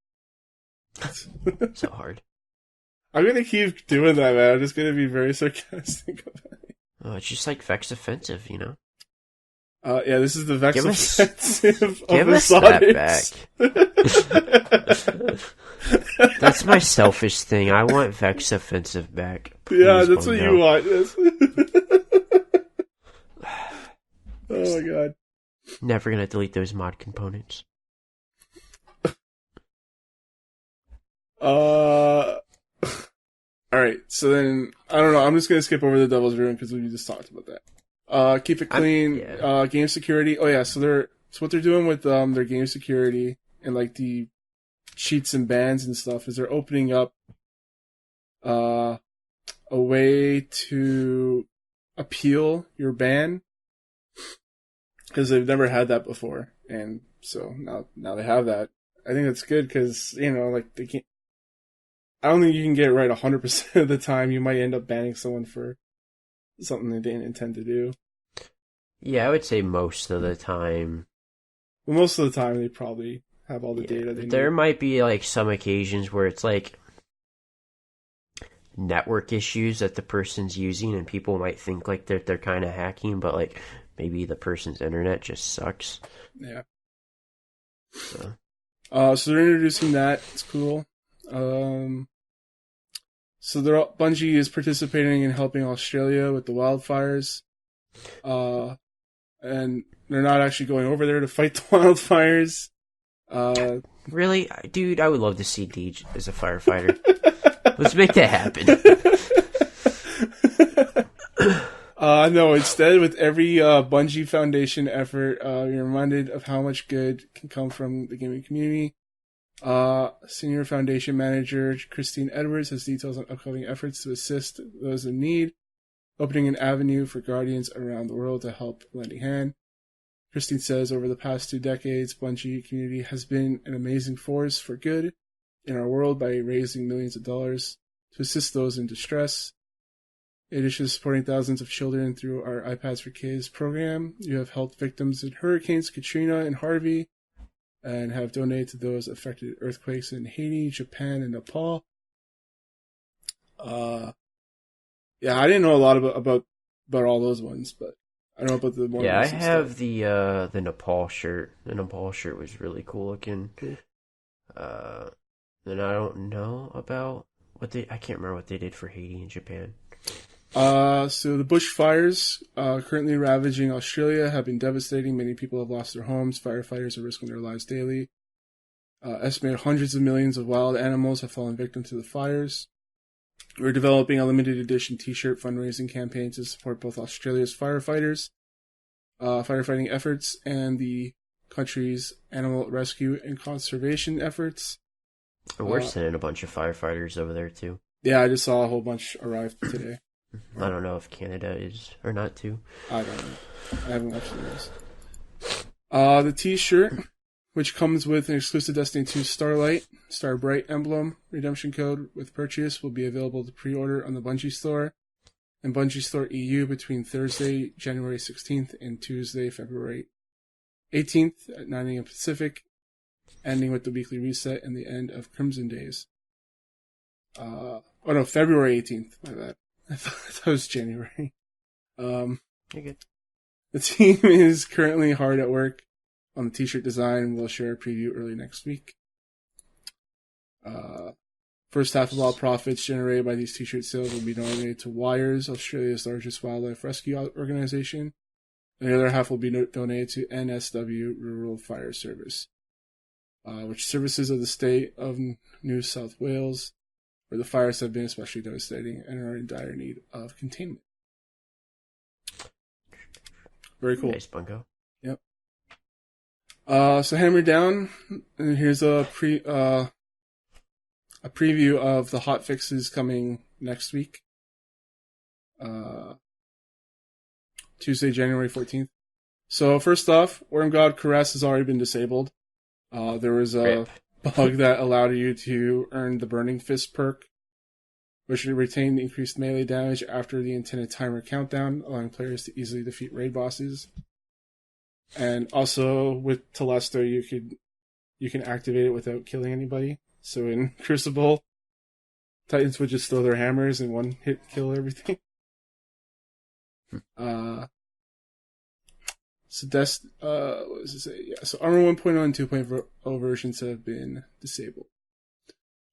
So hard. I'm gonna keep doing that, man. I'm just gonna be very sarcastic about it. Oh, it's just like Vex Offensive, you know? Yeah, this is the Vex Give us- Offensive of Give the us that Sonics. back. That's my selfish thing. I want Vex Offensive back. Yeah, Please, that's what you Bungo. want. Oh my god. Never gonna delete those mod components. Alright, so then, I don't know, I'm just gonna skip over the Devil's Ruin because we just talked about that. Keep it clean, game security. Oh yeah, so what they're doing with their game security and like the cheats and bans and stuff is they're opening up a way to appeal your ban because they've never had that before, and so now they have that. I think that's good because like they can't. I don't think you can get it right 100% of the time. You might end up banning someone for something they didn't intend to do. Yeah, I would say most of the time. But most of the time, they probably have all the data they need. There might be like some occasions where it's like network issues that the person's using, and people might think like they're kind of hacking, but like maybe the person's internet just sucks. Yeah. So they're introducing that. It's cool. So Bungie is participating in helping Australia with the wildfires. And they're not actually going over there to fight the wildfires. Really? Dude, I would love to see Deej as a firefighter. Let's make that happen. No, instead, with every Bungie Foundation effort, you're reminded of how much good can come from the gaming community. Senior Foundation Manager Christine Edwards has details on upcoming efforts to assist those in need, opening an avenue for Guardians around the world to help lend a hand. Christine says, over the past 2 decades, Bungie community has been an amazing force for good in our world by raising millions of dollars to assist those in distress. In addition to supporting thousands of children through our iPads for Kids program, you have helped victims in hurricanes Katrina and Harvey, and have donated to those affected earthquakes in Haiti, Japan, and Nepal. Yeah, I didn't know a lot about all those ones, but I don't know about the more. Yeah, I recent have stuff. the Nepal shirt. The Nepal shirt was really cool looking. Cool. And I don't know about I can't remember what they did for Haiti and Japan. So the bushfires currently ravaging Australia have been devastating. Many people have lost their homes. Firefighters are risking their lives daily. Estimated hundreds of millions of wild animals have fallen victim to the fires. We're developing a limited edition t-shirt fundraising campaign to support both Australia's firefighters, firefighting efforts, and the country's animal rescue and conservation efforts. We're sending a bunch of firefighters over there too. Yeah, I just saw a whole bunch arrive today. I don't know if Canada is or not too. I don't know. I haven't watched the news. The t-shirt, which comes with an exclusive Destiny 2 Starbright emblem redemption code with purchase, will be available to pre-order on the Bungie Store and Bungie Store EU between Thursday, January 16th and Tuesday, February 18th at 9 a.m. Pacific, ending with the weekly reset and the end of Crimson Days. February 18th. My bad. I thought it was January. You're good. The team is currently hard at work on the t-shirt design. We'll share a preview early next week. First half of all profits generated by these t-shirt sales will be donated to WIRES, Australia's largest wildlife rescue organization, and the other half will be donated to NSW Rural Fire Service, which services of the state of New South Wales, where the fires have been especially devastating and are in dire need of containment. Very cool. Nice, Bungo. Yep. So hammer down, and here's a preview of the hot fixes coming next week. Tuesday, January 14th. So first off, Worm God Caress has already been disabled. There was a bug that allowed you to earn the Burning Fist perk, which would retain increased melee damage after the intended timer countdown, allowing players to easily defeat raid bosses. And also with Telesto, you can activate it without killing anybody. So in Crucible, Titans would just throw their hammers and one hit kill everything. So what does it say? Yeah, so Armor 1.0 and 2.0 versions have been disabled.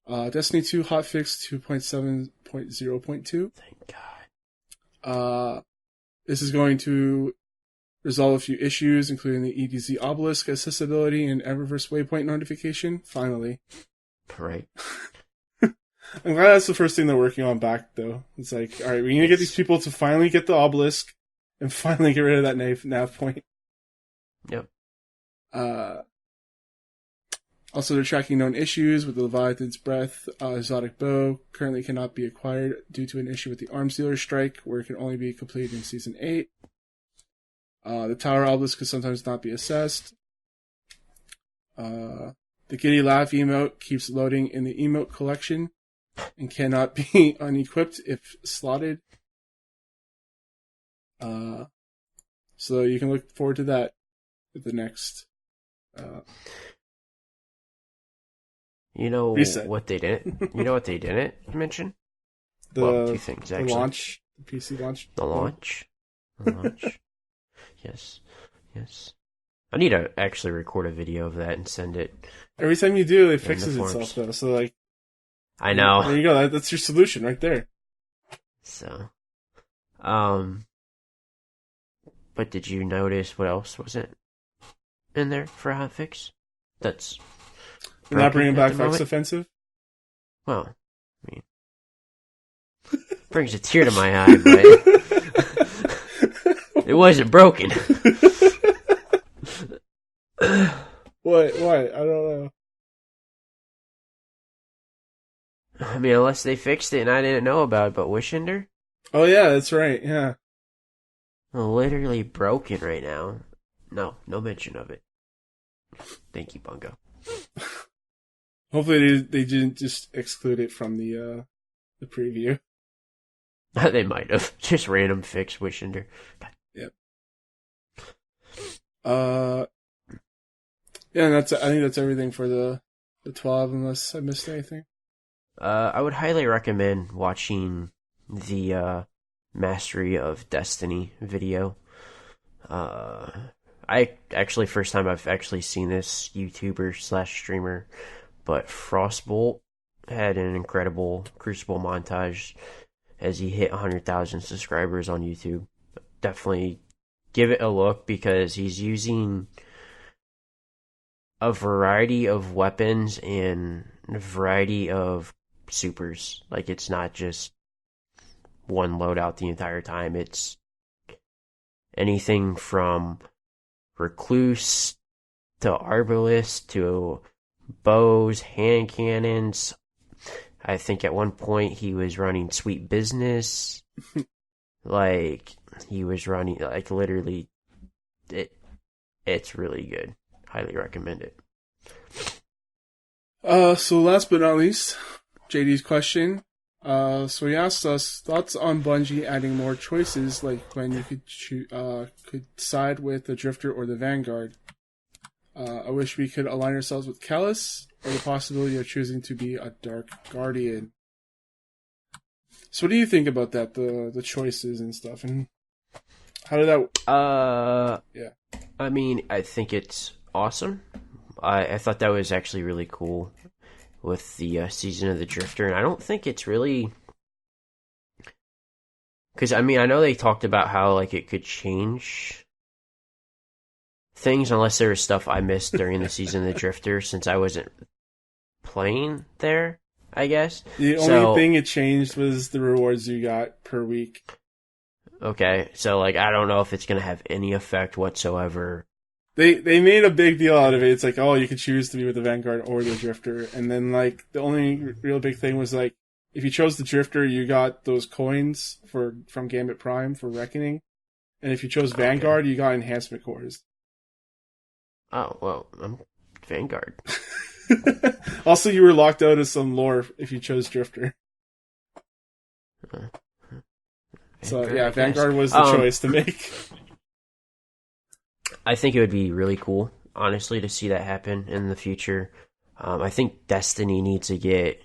Destiny 2 hotfix 2.7.0.2. Thank God. This is going to resolve a few issues, including the EDZ obelisk accessibility and Eververse waypoint notification. Finally. Right. I'm glad that's the first thing they're working on back, though. It's like, alright, we need to get these people to finally get the obelisk and finally get rid of that nav point. Yep. Also, they're tracking known issues with the Leviathan's Breath. Exotic Bow currently cannot be acquired due to an issue with the Arms Dealer Strike, where it can only be completed in Season 8. The Tower Obelisk can sometimes not be assessed. The Giddy Laugh emote keeps loading in the emote collection and cannot be unequipped if slotted. So you can look forward to that at the next You know reset. what they didn't? You know what they didn't mention? The 2 things, the actually. launch, the PC launch. The launch. Yes. I need to actually record a video of that and send it. Every time you do, it the fixes forums. itself, though. So, like, I know. there you go. That's your solution right there. So, but did you notice what else wasn't in there for a hotfix? That's We're not bringing back the Fox moment? Offensive. Well, I mean, brings a tear to my eye, but it wasn't broken. What? I don't know. I mean, unless they fixed it and I didn't know about it, but Wishender? Oh yeah, that's right. Yeah. Literally broken right now. No mention of it. Thank you, Bungo. Hopefully they didn't just exclude it from the preview. They might have. Just random fix Wishender. Yep. Yeah, and I think that's everything for the 12, unless I missed anything. I would highly recommend watching the Mastery of Destiny video. I actually, first time I've actually seen this YouTuber/streamer, but Frostbolt had an incredible Crucible montage as he hit 100,000 subscribers on YouTube. Definitely give it a look because he's using a variety of weapons and a variety of supers. Like, it's not just one loadout the entire time. It's anything from Recluse to Arbalist to bows, hand cannons. I think at one point he was running Sweet Business. Like, he was running, like, literally, it's really good. Highly recommend it. So last but not least, JD's question. So he asked us thoughts on Bungie adding more choices, like when you could side with the Drifter or the Vanguard. I wish we could align ourselves with Callus, or the possibility of choosing to be a Dark Guardian. So what do you think about that, the choices and stuff, and how did that... Yeah. I mean, I think it's awesome. I thought that was actually really cool with the Season of the Drifter, and I don't think it's really... Because, I mean, I know they talked about how, like, it could change things, unless there was stuff I missed during the Season of the Drifter, since I wasn't playing there, I guess. The only thing it changed was the rewards you got per week. Okay, so, like, I don't know if it's going to have any effect whatsoever. They made a big deal out of it. It's like, oh, you could choose to be with the Vanguard or the Drifter. And then, like, the only real big thing was, like, if you chose the Drifter, you got those coins from Gambit Prime for Reckoning. And if you chose Vanguard, you got enhancement cores. Oh, well, I'm Vanguard. Also, you were locked out of some lore if you chose Drifter. So, yeah, Vanguard was the choice to make. I think it would be really cool, honestly, to see that happen in the future. I think Destiny needs to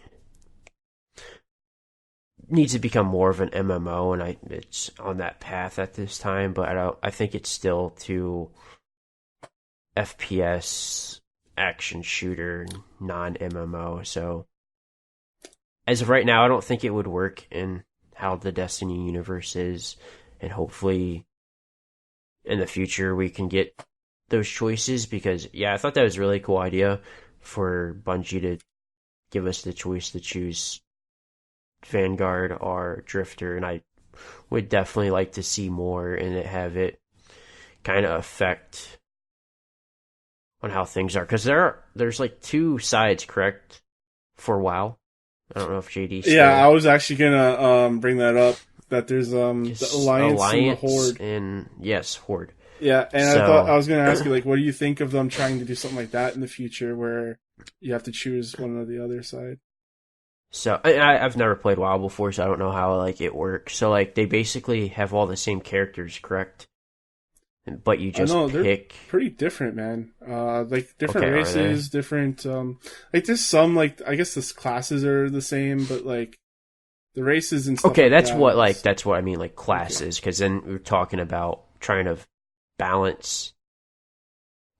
become more of an MMO, and it's on that path at this time. But I think it's still too FPS action shooter, non MMO. So as of right now, I don't think it would work in how the Destiny universe is, and hopefully in the future we can get those choices. Because yeah, I thought that was a really cool idea for Bungie to give us the choice to choose Vanguard or Drifter, and I would definitely like to see more and have it kind of affect on how things are, because there's like two sides, correct, for WoW. I don't know if JD. Yeah, I was actually gonna bring that up. That there's the Alliance and the Horde. And yes, Horde. Yeah, and so, I thought I was gonna ask you, like, what do you think of them trying to do something like that in the future, where you have to choose one or the other side? So I've never played WoW before, so I don't know how like it works. So like they basically have all the same characters, correct? But you just pick. Pretty different, man. Like different races, different. Like there's some, like, I guess the classes are the same, but like the races and stuff. Okay, that's what I mean, like classes, because then we're talking about trying to balance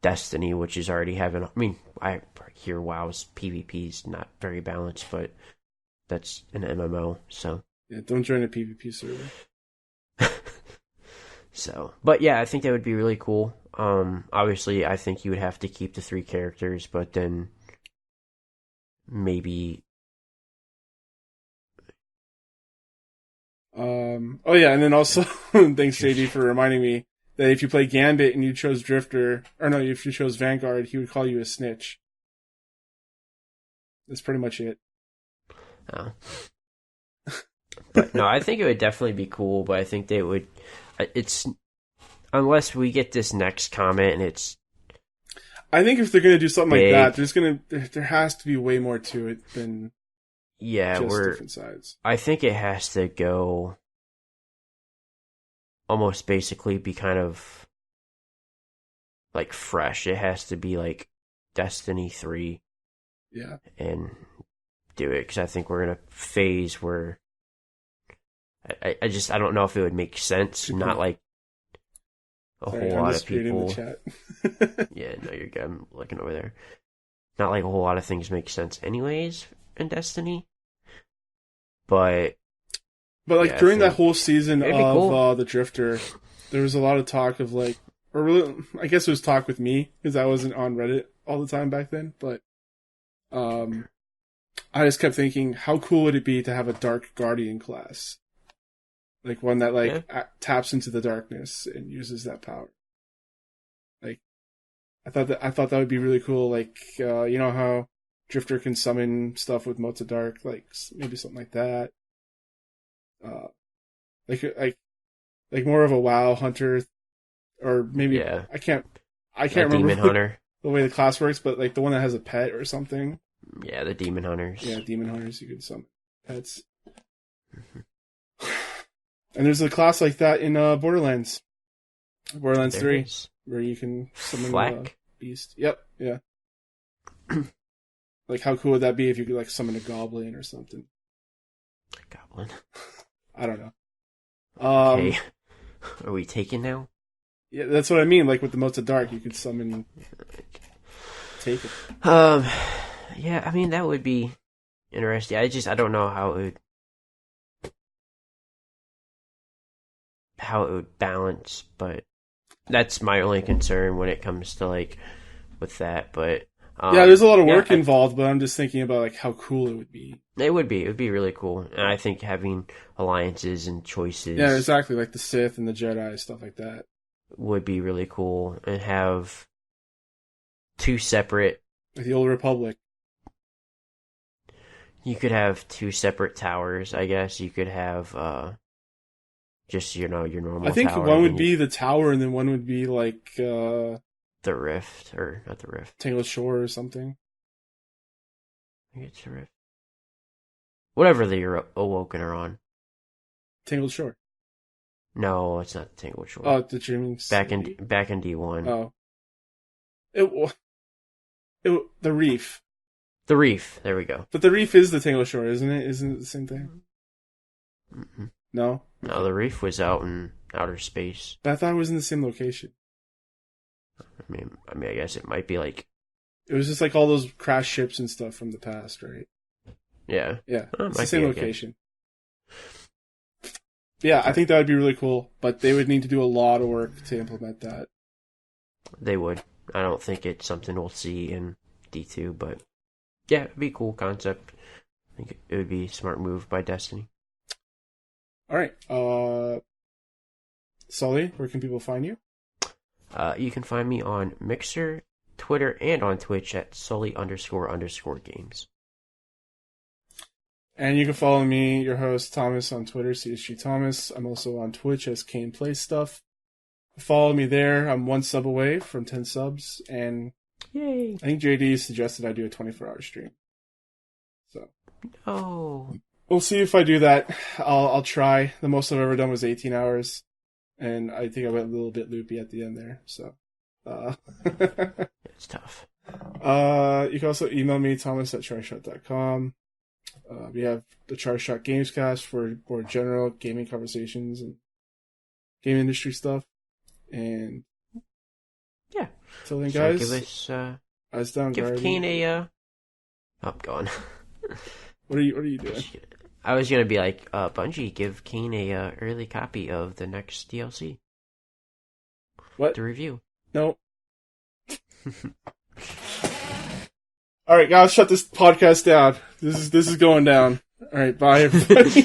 Destiny, which is already having. I mean, I hear WoW's PvP is not very balanced, but that's an MMO, so yeah, don't join a PvP server. So, but yeah, I think that would be really cool. Obviously, I think you would have to keep the 3 characters, but then maybe. Oh yeah, and then also, thanks JD for reminding me that if you play Gambit and you chose Drifter, or no, if you chose Vanguard, he would call you a snitch. That's pretty much it. Oh. But no, I think it would definitely be cool, but I think they would. It's unless we get this next comment and it's. I think if they're gonna do something big, like that, there has to be way more to it than just different sides. I think it has to go almost basically be kind of like fresh. It has to be like Destiny 3. Yeah. And do it, because I think we're in a phase where I don't know if it would make sense. Not like a whole lot of people. Yeah, no, you're good. I'm looking over there. Not like a whole lot of things make sense, anyways, in Destiny. But like yeah, during that whole season of cool. The Drifter, there was a lot of talk of like, or really, I guess it was talk with me because I wasn't on Reddit all the time back then. But I just kept thinking, how cool would it be to have a Dark Guardian class? Like one that like taps into the darkness and uses that power. Like, I thought that would be really cool. Like, you know how Drifter can summon stuff with Motes of Dark, like maybe something like that. Like more of a WoW hunter, or maybe I can't remember Demon Hunter. The way the class works, but like the one that has a pet or something. Yeah, the Demon Hunters. Yeah, Demon Hunters. You can summon pets. Mm-hmm. And there's a class like that in Borderlands 3, where you can summon a beast. Yep, yeah. Like, how cool would that be if you could like summon a goblin or something? A goblin? I don't know. Okay. Are we taken now? Yeah, that's what I mean. Like with the Motes of Dark, you could summon. Take it. Yeah, I mean that would be interesting. I don't know how it would balance, but that's my only concern when it comes to like with that. But yeah, there's a lot of work involved, but I'm just thinking about like how cool it would be. It would be really cool, and I think having alliances and choices. Yeah, exactly, like the Sith and the Jedi, stuff like that, would be really cool, and have 2 separate. Like the Old Republic. You could have 2 separate towers, I guess. You could have just your normal. I think tower, one would be the tower, and then one would be like the Rift, or not the Rift, Tangled Shore or something. I think it's the Rift. Whatever the Awoken are on. Tangled Shore. No, it's not the Tangled Shore. Oh, the Dreaming back City. in D1. Oh. The Reef. The Reef. There we go. But the Reef is the Tangled Shore, isn't it? Isn't it the same thing? Mm-mm. No? No, the Reef was out in outer space. But I thought it was in the same location. I mean, I guess it might be like... It was just like all those crash ships and stuff from the past, right? Yeah. Yeah, Oh, it's the same location. Yeah, I think that would be really cool, but they would need to do a lot of work to implement that. They would. I don't think it's something we'll see in D2, but yeah, it'd be a cool concept. I think it would be a smart move by Destiny. All right. Sully, where can people find you? You can find me on Mixer, Twitter, and on Twitch at Sully__games. And you can follow me, your host, Thomas, on Twitter, CSG Thomas. I'm also on Twitch as Kane Plays Stuff. Follow me there. I'm 1 sub away from 10 subs. And yay! I think JD suggested I do a 24-hour stream. So. Oh. We'll see if I do that. I'll try. The most I've ever done was 18 hours. And I think I went a little bit loopy at the end there. So. It's tough. You can also email me, thomas@charshot.com. We have the Charshot Gamescast for more general gaming conversations and game industry stuff. And yeah, till then, so guys, give us as Vanguard. Give Kane a oh, gone. What are you doing? I was gonna be like, Bungie, give Kane a early copy of the next DLC. What? To review. No. All right, guys, shut this podcast down. This is going down. All right, bye, everybody.